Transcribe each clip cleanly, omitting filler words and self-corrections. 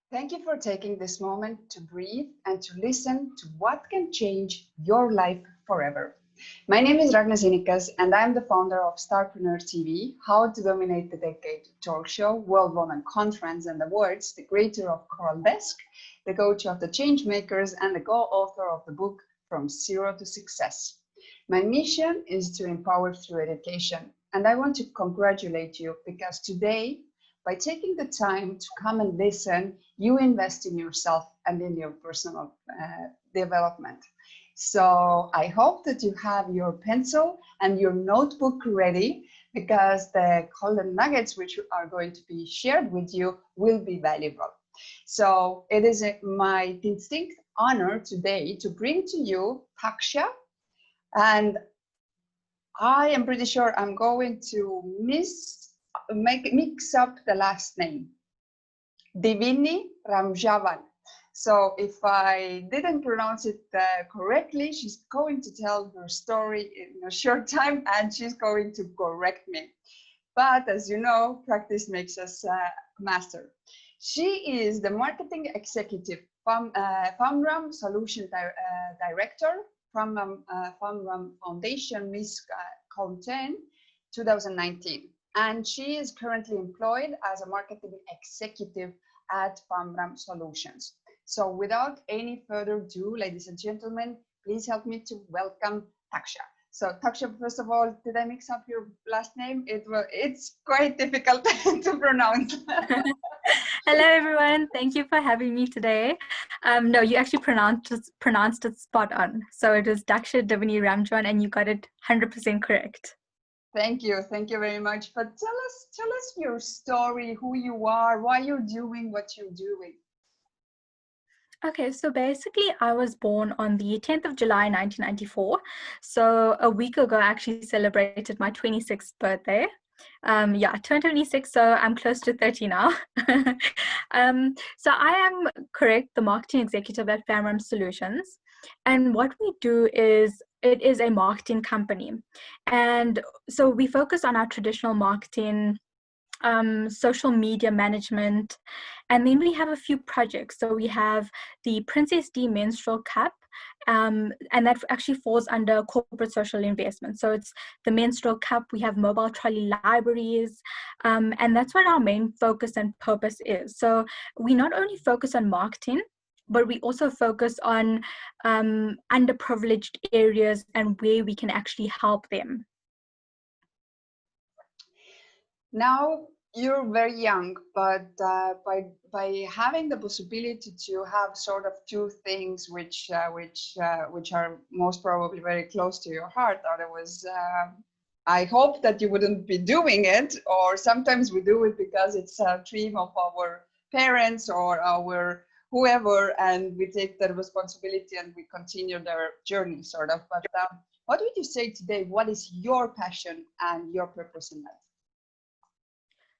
Thank you for taking this moment to breathe and to listen to what can change your life forever. My name is Ragnar Zinikas, and I'm the founder of Starpreneur TV, How to Dominate the Decade talk show, World Women Conference and Awards, the creator of Coral Desk, the coach of the Changemakers, and the co-author of the book From Zero to Success. My mission is to empower through education, and I want to congratulate you because today, by taking the time to come and listen, you invest in yourself and in your personal development. So I hope that you have your pencil and your notebook ready because the golden nuggets which are going to be shared with you will be valuable. So it is my distinct honor today to bring to you Daksha, and I am pretty sure I'm going to mix up the last name. Daksha Ramjawan. So if I didn't pronounce it correctly, she's going to tell her story in a short time and she's going to correct me. But as you know, practice makes us master. She is the marketing executive, FAMRAM Solution Director, FAMRAM Foundation Miss Content 2019. And she is currently employed as a marketing executive at FAMRAM Solutions. So without any further ado, ladies and gentlemen, please help me to welcome Daksha. So Daksha, first of all, did I mix up your last name? It's quite difficult to pronounce. Hello, everyone. Thank you for having me today. No, you actually pronounced it spot on. So it is Daksha Ramjawan, and you got it 100% correct. Thank you very much. But tell us your story, who you are, why you're doing what you're doing. Okay, so basically, I was born on the 10th of July, 1994. So a week ago, I actually celebrated my 26th birthday. Yeah, I turned 26, so I'm close to 30 now. So I am correct, the marketing executive at FAMRAM Solutions. And what we do is, it is a marketing company. And so we focus on our traditional marketing, social media management, and then we have a few projects. So we have the Princess D Menstrual Cup, and that actually falls under corporate social investment. So it's the Menstrual Cup. We have mobile trolley libraries, and that's what our main focus and purpose is. So we not only focus on marketing, but we also focus on underprivileged areas and where we can actually help them. Now you're very young, but by having the possibility to have sort of two things which are most probably very close to your heart, otherwise I hope that you wouldn't be doing it. Or sometimes we do it because it's a dream of our parents or our whoever, and we take the responsibility and we continue their journey, sort of. But what would you say today? What is your passion and your purpose in life?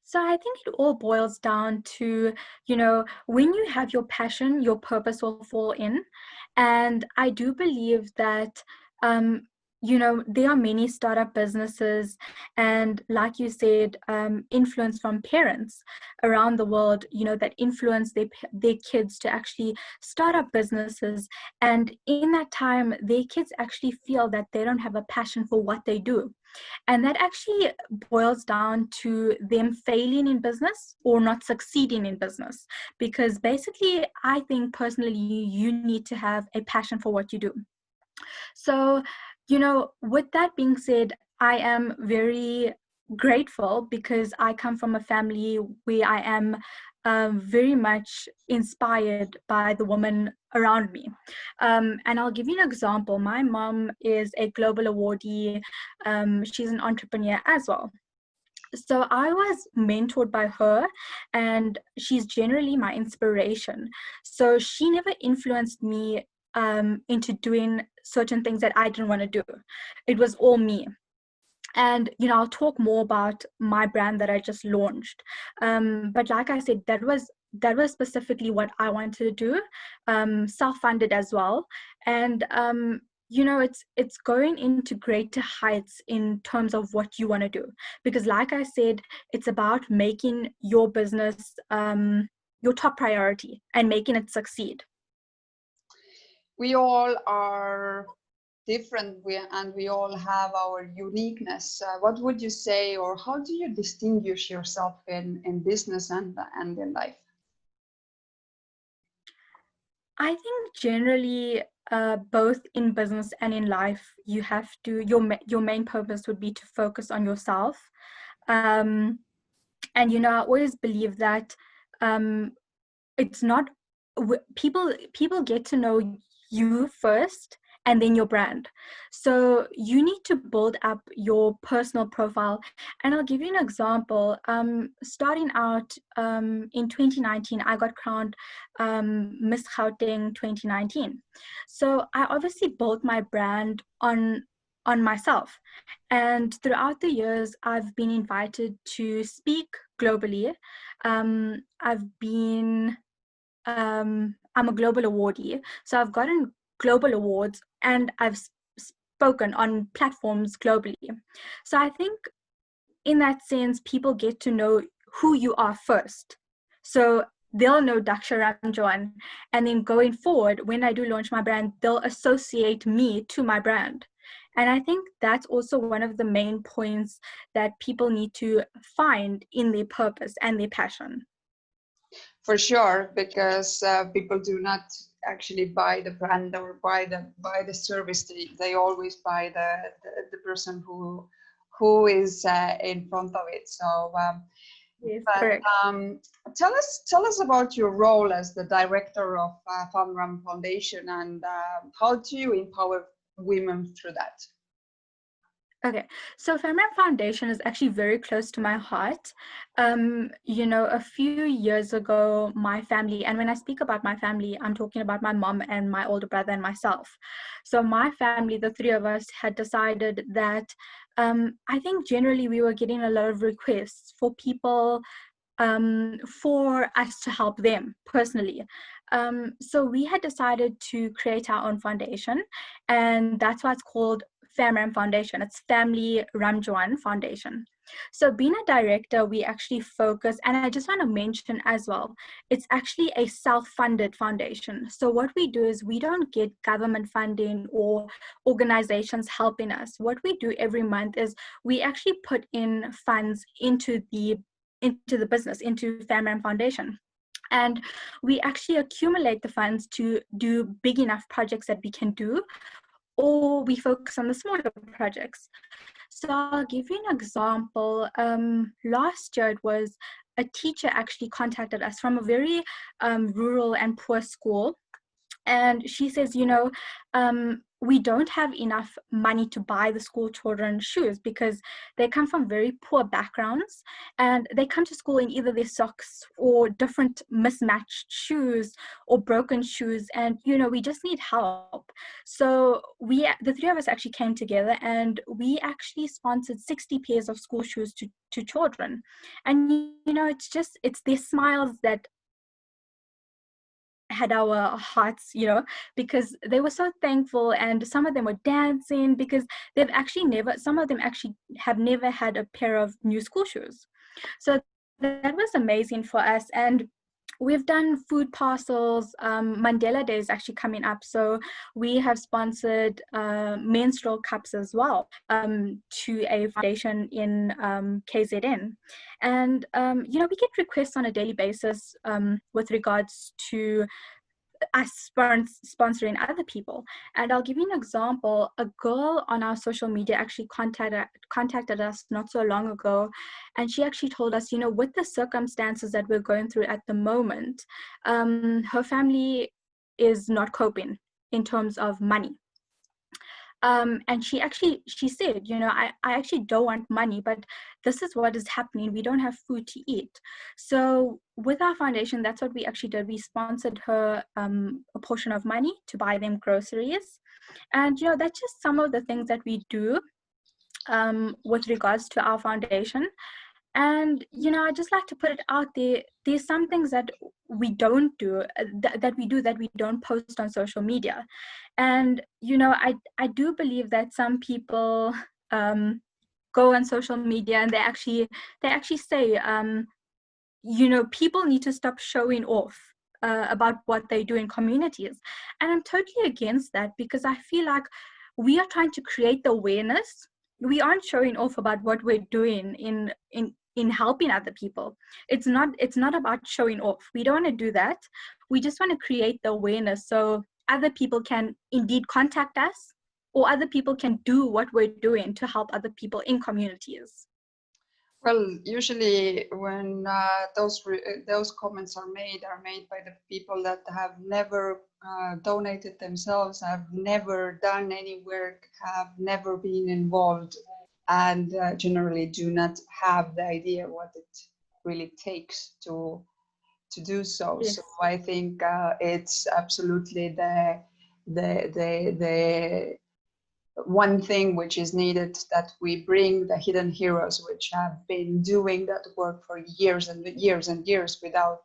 So I think it all boils down to, when you have your passion, your purpose will fall in. And I do believe that, there are many startup businesses and, like you said, influence from parents around the world, that influence their kids to actually start up businesses. And in that time, their kids actually feel that they don't have a passion for what they do. And that actually boils down to them failing in business or not succeeding in business. Because basically, I think personally, you need to have a passion for what you do. So, with that being said, I am very grateful because I come from a family where I am very much inspired by the women around me. And I'll give you an example. My mom is a global awardee. She's an entrepreneur as well. So I was mentored by her, and she's generally my inspiration. So she never influenced me into doing certain things that I didn't want to do. It was all me. And I'll talk more about my brand that I just launched, but like I said, that was specifically what I wanted to do, self-funded as well. And it's going into greater heights in terms of what you want to do, because like I said, it's about making your business your top priority and making it succeed. We all are different, and we all have our uniqueness. What would you say, or how do you distinguish yourself in business and in life? I think generally, both in business and in life, you have to, your main purpose would be to focus on yourself. Um, and I always believe that it's not, people get to know you first and then your brand. So you need to build up your personal profile. And I'll give you an example. Starting out in 2019, I got crowned Miss Gauteng 2019. So I obviously built my brand on myself. And throughout the years, I've been invited to speak globally. I've been I'm a global awardee, so I've gotten global awards and I've spoken on platforms globally. So I think in that sense, people get to know who you are first. So they'll know Daksha Ramjawan, and then going forward, when I do launch my brand, they'll associate me to my brand. And I think that's also one of the main points that people need to find in their purpose and their passion. For sure, because people do not actually buy the brand or buy the service. They always buy the person who is in front of it. So, Yes, but correct. tell us about your role as the director of FAMRAM Foundation, and how do you empower women through that? Okay, so FAMRAM Foundation is actually very close to my heart. A few years ago, my family, and when I speak about my family, I'm talking about my mom and my older brother and myself. So my family, the three of us, had decided that I think generally we were getting a lot of requests for people for us to help them personally. So we had decided to create our own foundation, and that's why it's called FAMRAM Foundation. It's Family Ramjawan Foundation. So being a director, we actually focus, and I just want to mention as well, it's actually a self-funded foundation. So what we do is we don't get government funding or organizations helping us. What we do every month is we actually put in funds into the business, into FAMRAM Foundation. And we actually accumulate the funds to do big enough projects that we can do, or we focus on the smaller projects. So I'll give you an example. Last year it was a teacher actually contacted us from a very rural and poor school. And she says, we don't have enough money to buy the school children shoes because they come from very poor backgrounds, and they come to school in either their socks or different mismatched shoes or broken shoes. And, we just need help. So the three of us actually came together, and we actually sponsored 60 pairs of school shoes to children. And, it's their smiles that had our hearts, because they were so thankful, and some of them were dancing because some of them actually have never had a pair of new school shoes. So that was amazing for us. And we've done food parcels. Mandela Day is actually coming up, so we have sponsored menstrual cups as well to a foundation in KZN. And we get requests on a daily basis with regards to us sponsoring other people. And I'll give you an example. A girl on our social media actually contacted us not so long ago, and she actually told us, with the circumstances that we're going through at the moment, her family is not coping in terms of money. And she said, I actually don't want money, but this is what is happening. We don't have food to eat. So with our foundation, that's what we actually did. We sponsored her a portion of money to buy them groceries. And, that's just some of the things that we do with regards to our foundation. And, I just like to put it out there. There's some things that we don't do, that we don't post on social media. And, I do believe that some people go on social media and they actually say, people need to stop showing off about what they do in communities. And I'm totally against that, because I feel like we are trying to create the awareness. We aren't showing off about what we're doing in helping other people. It's not about showing off. We don't want to do that. We just want to create the awareness so other people can indeed contact us, or other people can do what we're doing to help other people in communities. Well, usually when those comments are made by the people that have never donated themselves, have never done any work, have never been involved, and generally do not have the idea what it really takes to do so. Yes. So I think it's absolutely the one thing which is needed, that we bring the hidden heroes which have been doing that work for years and years and years without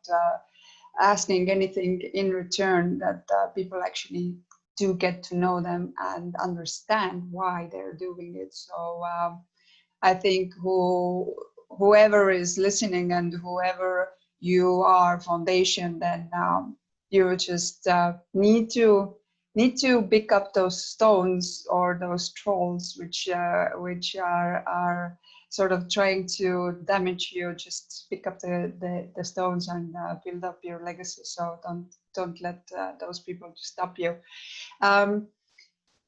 asking anything in return, that people actually do get to know them and understand why they're doing it. So I think whoever is listening, and whoever you are foundation, then you just need to pick up those stones or those trolls which are sort of trying to damage you. Just pick up the stones and build up your legacy. So don't let those people stop you.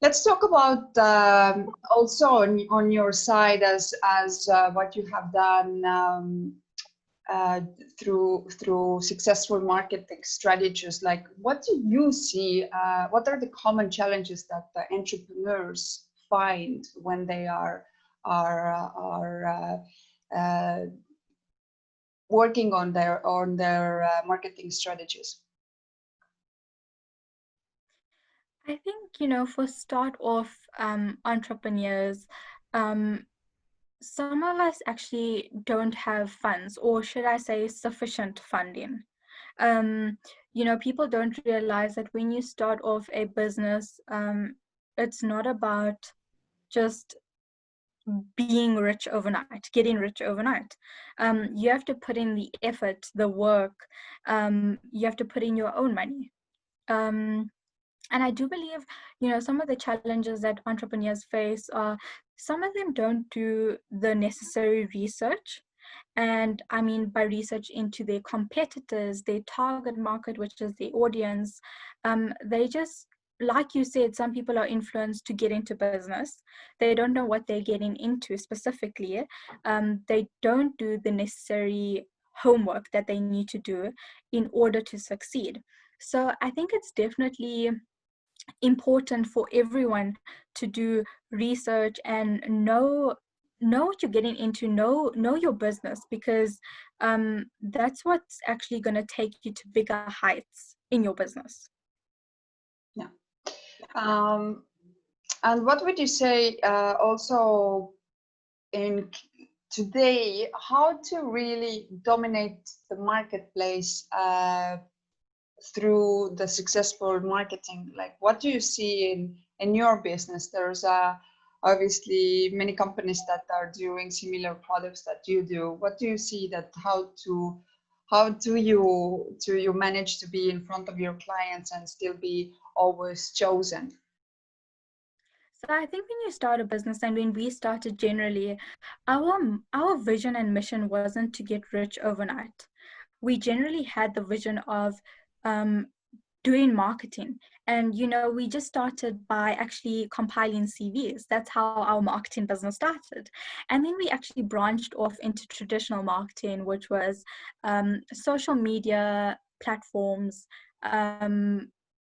Let's talk about also on your side, as what you have done through successful marketing strategies. Like, what do you see? What are the common challenges that the entrepreneurs find when they are working on their marketing strategies? I think, for start off entrepreneurs, some of us actually don't have funds, or should I say sufficient funding. People don't realize that when you start off a business, it's not about just being rich overnight, getting rich overnight. You have to put in the effort, the work. You have to put in your own money. And I do believe, some of the challenges that entrepreneurs face are, some of them don't do the necessary research. And I mean, by research into their competitors, their target market, which is the audience, they just, like you said, some people are influenced to get into business. They don't know what they're getting into specifically. They don't do the necessary homework that they need to do in order to succeed. So I think it's definitely important for everyone to do research and know what you're getting into, know your business, because that's what's actually going to take you to bigger heights in your business. Yeah. And what would you say also in today, how to really dominate the marketplace through the successful marketing? Like, what do you see in your business? There's obviously many companies that are doing similar products that you do. What do you see, that how do you manage to be in front of your clients and still be always chosen? So I think when you start a business, and when we started generally, our vision and mission wasn't to get rich overnight. We generally had the vision of um, doing marketing. And, we just started by actually compiling CVs. That's how our marketing business started. And then we actually branched off into traditional marketing, which was social media platforms,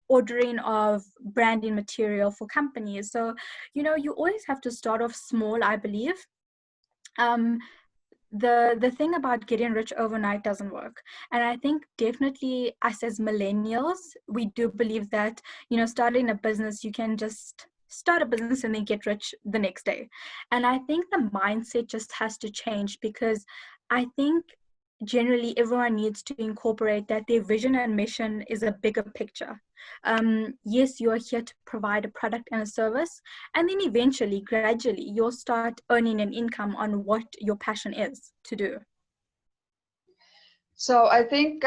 ordering of branding material for companies. So, you always have to start off small, I believe. The thing about getting rich overnight doesn't work. And I think definitely us as millennials, we do believe that, starting a business, you can just start a business and then get rich the next day. And I think the mindset just has to change, because I think generally everyone needs to incorporate that their vision and mission is a bigger picture. Yes, you're here to provide a product and a service, and then eventually, gradually, you'll start earning an income on what your passion is to do. So I think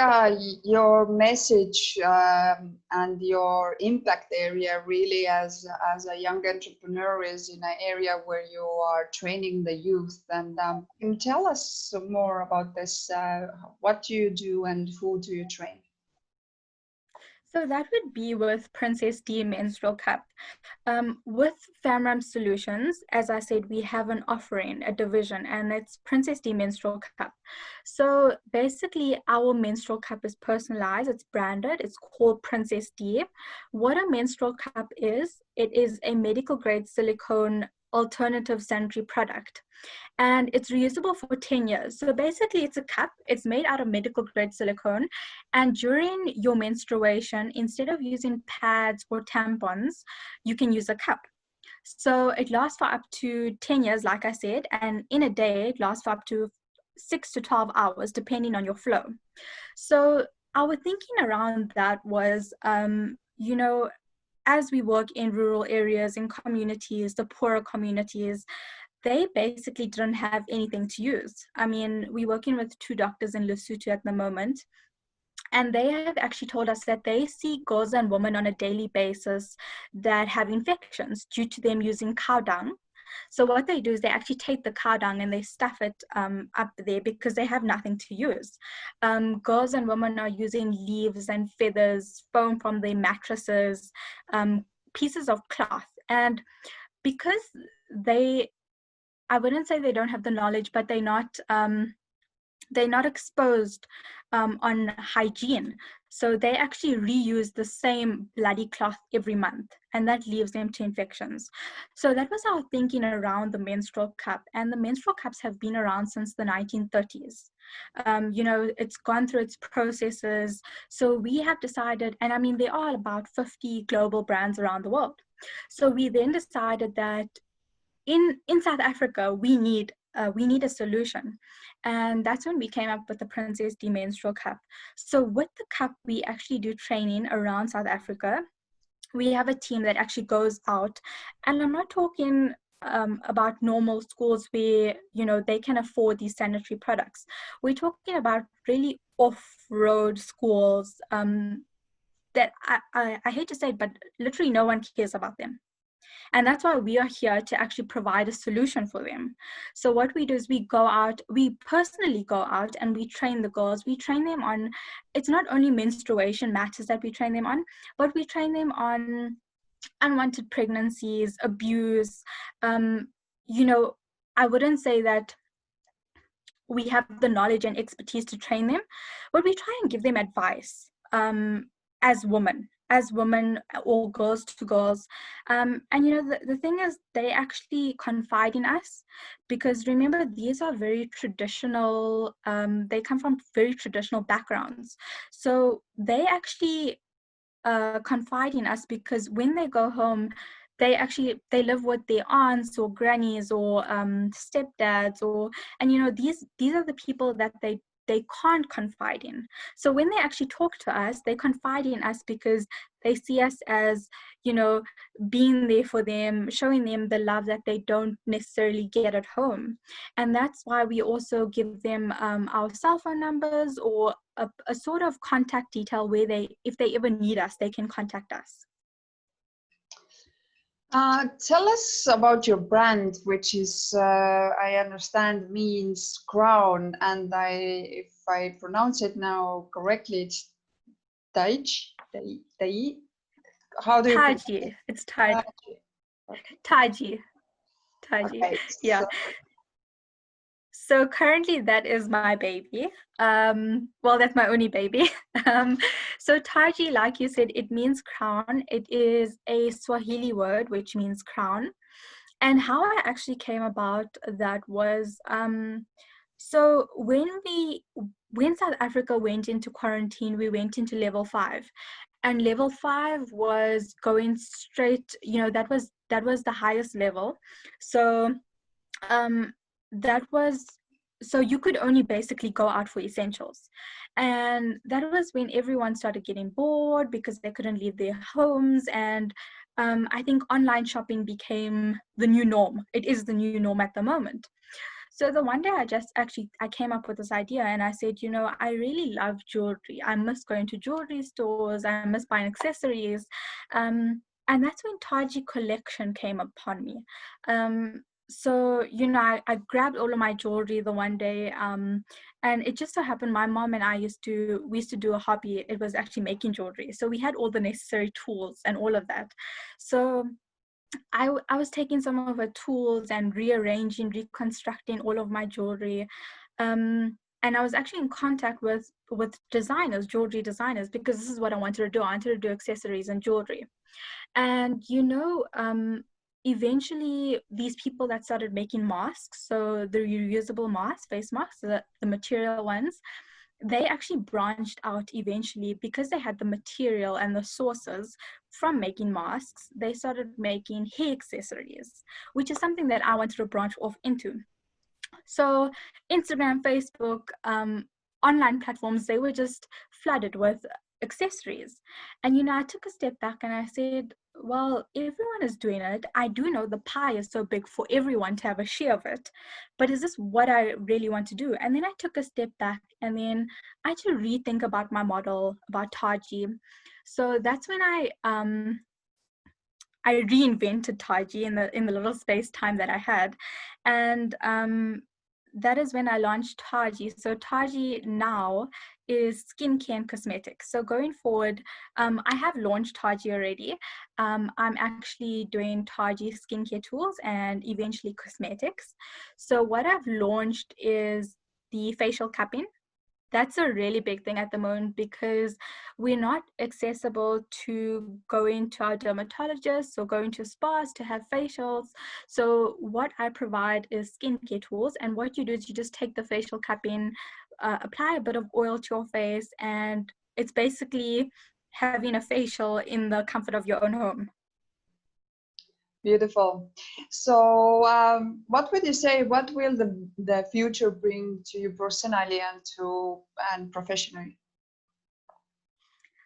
your message and your impact area really as a young entrepreneur is in an area where you are training the youth. And can you tell us some more about this? What do you do and who do you train? So that would be with Princess D Menstrual Cup. With Famram Solutions, as I said, we have an offering, a division, and it's Princess D Menstrual Cup. So basically, our menstrual cup is personalized, it's branded, it's called Princess D. What a menstrual cup is, it is a medical grade silicone alternative sanitary product, and it's reusable for 10 years. So basically it's a cup, it's made out of medical grade silicone, and during your menstruation, instead of using pads or tampons, you can use a cup. So it lasts for up to 10 years, like I said, and in a day it lasts for up to 6 to 12 hours depending on your flow. So our thinking around that was, as we work in rural areas, in communities, the poorer communities, they basically didn't have anything to use. I mean, we're working with 2 doctors in Lesotho at the moment, and they have actually told us that they see girls and women on a daily basis that have infections due to them using cow dung. So what they do is they actually take the cow dung and they stuff it up there because they have nothing to use. Girls and women are using leaves and feathers, foam from their mattresses, pieces of cloth. And because they, I wouldn't say they don't have the knowledge, but they're not exposed on hygiene. So they actually reuse the same bloody cloth every month, and that leaves them to infections. So that was our thinking around the menstrual cup. And the menstrual cups have been around since the 1930s. It's gone through its processes. So we have decided, and I mean, there are about 50 global brands around the world. So we then decided that in South Africa, we need a solution. And that's when we came up with the Princess D Menstrual Cup. So with the cup, we actually do training around South Africa. We have a team that actually goes out, and I'm not talking about normal schools where they can afford these sanitary products. We're talking about really off-road schools that I hate to say it, but literally no one cares about them. And that's why we are here to actually provide a solution for them. So what we do is we personally go out and we train the girls. We train them on, it's not only menstruation matters that we train them on, but we train them on unwanted pregnancies, abuse. Um, I wouldn't say that we have the knowledge and expertise to train them, but we try and give them advice as women or girls to girls. And the thing is, they actually confide in us because remember, these are very traditional, they come from very traditional backgrounds. So they actually confide in us because when they go home, they live with their aunts or grannies or stepdads, and these are the people that they can't confide in. So when they actually talk to us, they confide in us because they see us as being there for them, showing them the love that they don't necessarily get at home. And that's why we also give them our cell phone numbers or a sort of contact detail where if they ever need us, they can contact us. Tell us about your brand, which is, I understand, means crown, and if I pronounce it now correctly, it's Tai. How do you pronounce Taji. it? It's Taji. Okay. Taji. Okay. Yeah. So, So currently that is my baby. Well, that's my only baby. So Taji, like you said, it means crown. It is a Swahili word, which means crown. And how I actually came about that was, so when South Africa went into quarantine, we went into level 5. And level 5 was going straight, that was the highest level. So um that was so you could only basically go out for essentials, and that was when everyone started getting bored because they couldn't leave their homes. And I think online shopping became the new norm. It is the new norm at the moment. So the one day I came up with this idea and I said, I really love jewelry. I miss going to jewelry stores. I miss buying accessories. And that's when Taji collection came upon me. So, I grabbed all of my jewelry the one day, and it just so happened my mom and we used to do a hobby. It was actually making jewelry. So we had all the necessary tools and all of that. So I was taking some of her tools and rearranging, reconstructing all of my jewelry. And I was actually in contact with designers, jewelry designers, because this is what I wanted to do. I wanted to do accessories and jewelry. And eventually these people that started making masks, so the reusable masks, face masks, the material ones, they actually branched out eventually because they had the material and the sources from making masks. They started making hair accessories, which is something that I wanted to branch off into. So Instagram, Facebook, online platforms, they were just flooded with accessories. And I took a step back and I said, well, everyone is doing it. I do know the pie is so big for everyone to have a share of it, but is this what I really want to do? And then I took a step back and then I had to rethink about my model, about Taji. So that's when I reinvented Taji in the little space time that I had. And that is when I launched Taji. So Taji now is skincare and cosmetics. So going forward, I have launched Taji already. I'm actually doing Taji skincare tools and eventually cosmetics. So what I've launched is the facial cupping. That's a really big thing at the moment because we're not accessible to going to our dermatologists or going to spas to have facials. So what I provide is skincare tools, and what you do is you just take the facial cupping, apply a bit of oil to your face, and it's basically having a facial in the comfort of your own home. Beautiful. So, what would you say? What will the future bring to you personally and professionally?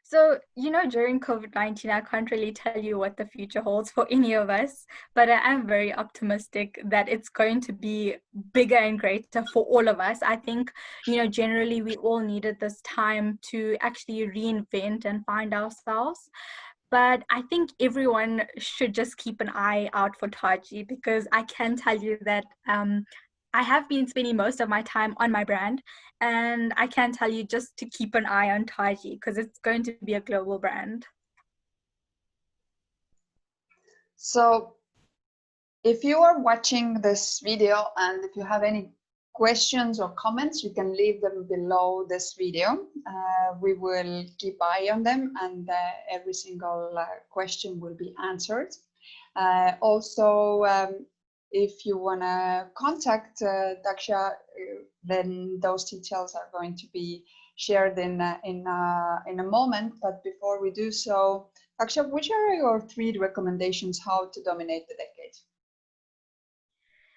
So, during COVID-19, I can't really tell you what the future holds for any of us, but I am very optimistic that it's going to be bigger and greater for all of us. I think, generally we all needed this time to actually reinvent and find ourselves. But I think everyone should just keep an eye out for Taji, because I can tell you that I have been spending most of my time on my brand, and I can tell you just to keep an eye on Taji because it's going to be a global brand. So, if you are watching this video and if you have any questions or comments, you can leave them below this video. We will keep eye on them, and every single question will be answered. Also, if you want to contact Daksha, then those details are going to be shared in a moment. But before we do so, Daksha, which are your 3 recommendations how to dominate the decade?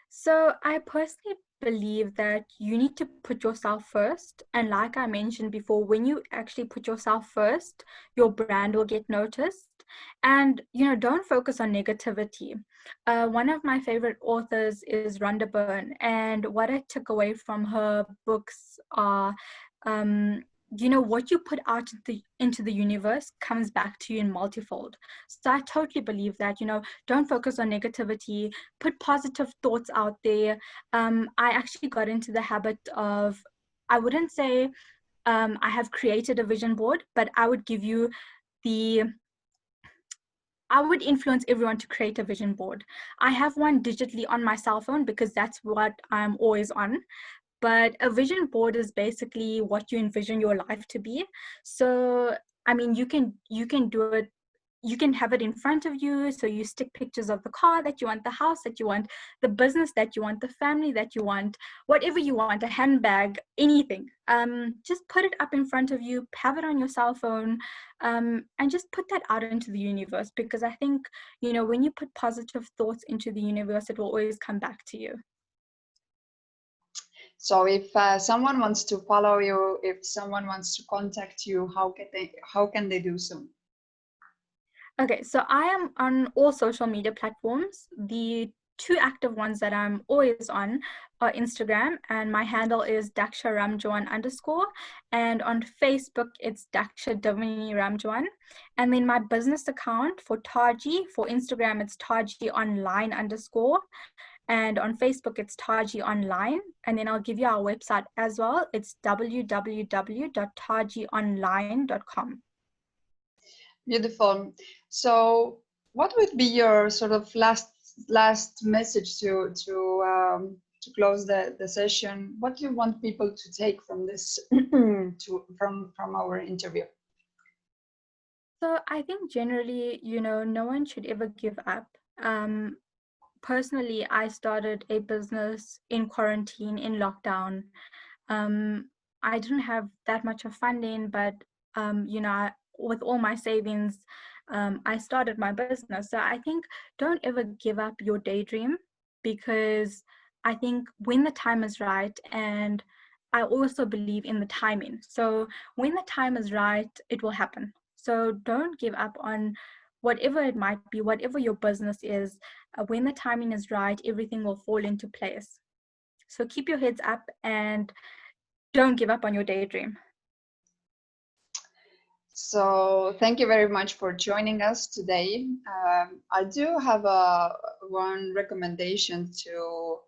So I personally believe that you need to put yourself first. And like I mentioned before, when you actually put yourself first, your brand will get noticed. And, don't focus on negativity. One of my favorite authors is Rhonda Byrne. And what I took away from her books are, what you put out into the universe comes back to you in multifold. So I totally believe that, don't focus on negativity, put positive thoughts out there. I actually got into the habit of, I wouldn't say I have created a vision board, but I would influence everyone to create a vision board. I have one digitally on my cell phone because that's what I'm always on. But a vision board is basically what you envision your life to be. So, I mean, you can do it. You can have it in front of you. So you stick pictures of the car that you want, the house that you want, the business that you want, the family that you want, whatever you want, a handbag, anything. Just put it up in front of you, have it on your cell phone, and just put that out into the universe. Because I think, when you put positive thoughts into the universe, it will always come back to you. So if someone wants to follow you, if someone wants to contact you, how can they do so? Okay, so I am on all social media platforms. The two active ones that I'm always on are Instagram, and my handle is Daksha Ramjawan _. And on Facebook, it's Daksha Ramjawan. And then my business account for Taji, for Instagram, it's Taji Online _. And on Facebook, it's Taji Online. And then I'll give you our website as well. It's www.tajionline.com. Beautiful. So, what would be your sort of last message to close the session? What do you want people to take from this from our interview? So I think generally, no one should ever give up. Personally, I started a business in quarantine, in lockdown. I didn't have that much of funding, but with all my savings, I started my business. So I think don't ever give up your daydream, because I think when the time is right, and I also believe in the timing. So when the time is right, it will happen. So don't give up on whatever it might be, whatever your business is. When the timing is right, everything will fall into place. So keep your heads up and don't give up on your daydream. So thank you very much for joining us today. I do have one recommendation to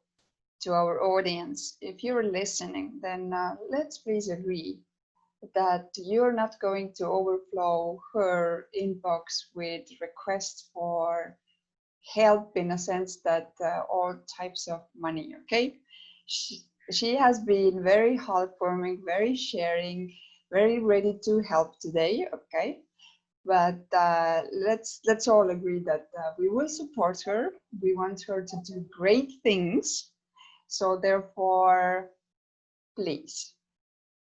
our audience. If you're listening, then let's please agree that you're not going to overflow her inbox with requests for help, in a sense that all types of money, okay? She has been very heartwarming, very sharing, very ready to help today, okay? But let's all agree that we will support her. We want her to do great things. So therefore, please,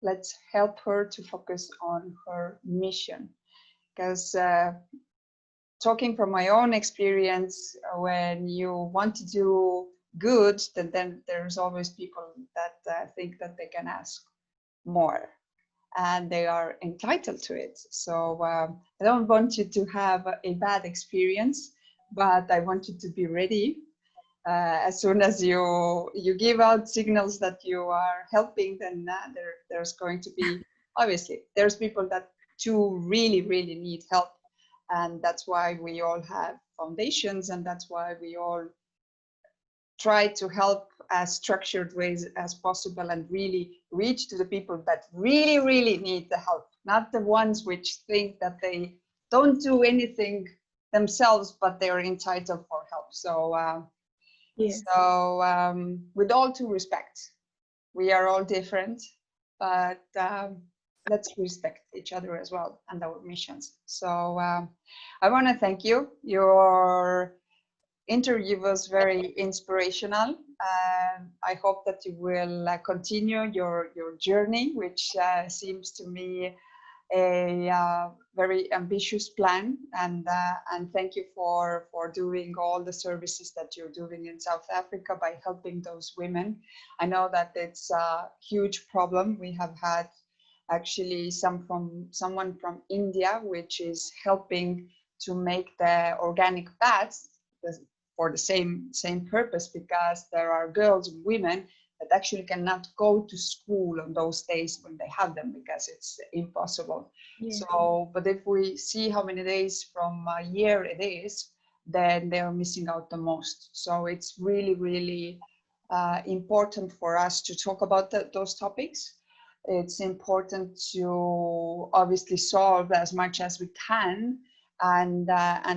let's help her to focus on her mission. Because talking from my own experience, when you want to do good, then there's always people that think that they can ask more, and they are entitled to it. So I don't want you to have a bad experience, but I want you to be ready. As soon as you give out signals that you are helping, then there's going to be, obviously, there's people that do really need help. And that's why we all have foundations, and that's why we all try to help as structured ways as possible and really reach to the people that really need the help, not the ones which think that they don't do anything themselves, but they are entitled for help. So, Yes. with all due respect, we are all different, but let's respect each other as well and our missions. So I want to thank you. Your interview was very inspirational. I hope that you will continue your journey, which seems to me a very ambitious plan, and thank you for doing all the services that you're doing in South Africa by helping those women. I know that it's a huge problem. We have had actually someone from India, which is helping to make the organic pads for the same purpose, because there are girls and women that actually cannot go to school on those days when they have them, because it's impossible. Yeah. So, but if we see how many days from a year it is, then they are missing out the most. So it's really important for us to talk about those topics. It's important to obviously solve as much as we can, and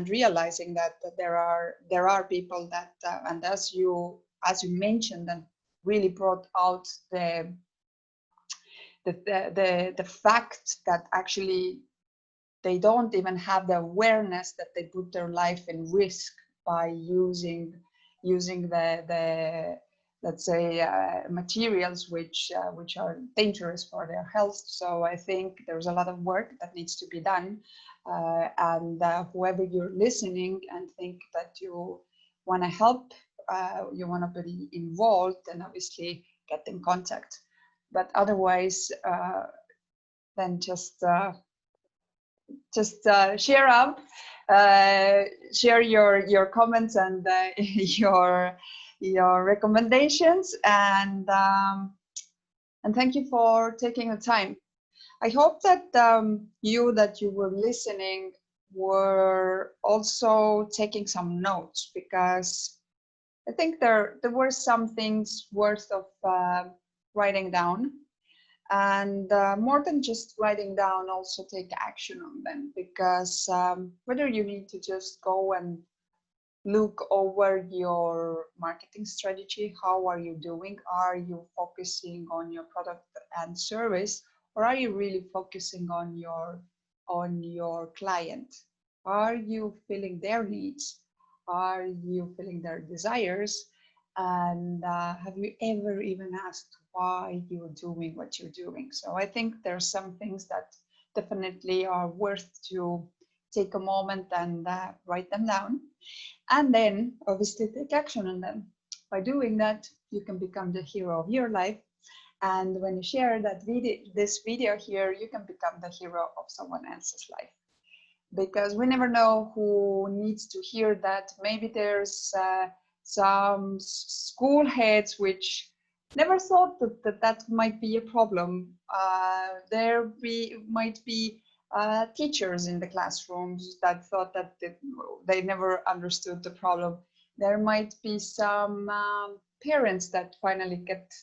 realizing that there are people that and as you mentioned and really brought out the fact that actually they don't even have the awareness that they put their life in risk by using the let's say materials which are dangerous for their health. So I think there's a lot of work that needs to be done, and whoever you're listening and think that you want to help, you want to be involved, then obviously get in contact. But otherwise, then just just share up, share your comments and your recommendations, and thank you for taking the time. I hope that you were listening were also taking some notes, because I think there were some things worth of writing down, and more than just writing down, also take action on them, because whether you need to just go and look over your marketing strategy, how are you doing, are you focusing on your product and service, or are you really focusing on your client? Are you filling their needs? Are you filling their desires? And have you ever even asked why you're doing what you're doing? So I think there's some things that definitely are worth to take a moment and write them down, and then obviously take action on them. By doing that, you can become the hero of your life. And when you share this video here, you can become the hero of someone else's life. Because we never know who needs to hear that. Maybe there's some school heads which never thought that might be a problem. Might be teachers in the classrooms that thought that they never understood the problem. There might be some parents that finally get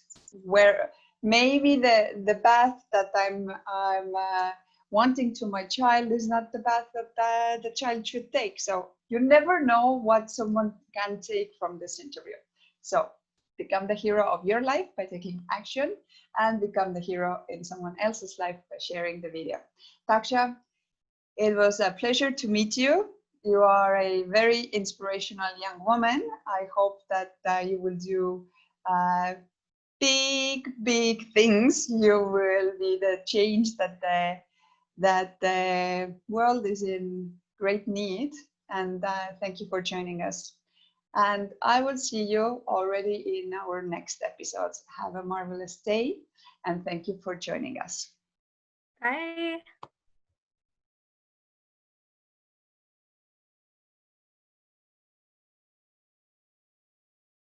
where maybe the path that I'm wanting to my child is not the path that the child should take. So you never know what someone can take from this interview. So become the hero of your life by taking action, and become the hero in someone else's life by sharing the video. Daksha, it was a pleasure to meet you. You are a very inspirational young woman. I hope that you will do big things. You will be the change that the world is in great need. And thank you for joining us. And I will see you already in our next episodes. Have a marvelous day, and thank you for joining us. Bye.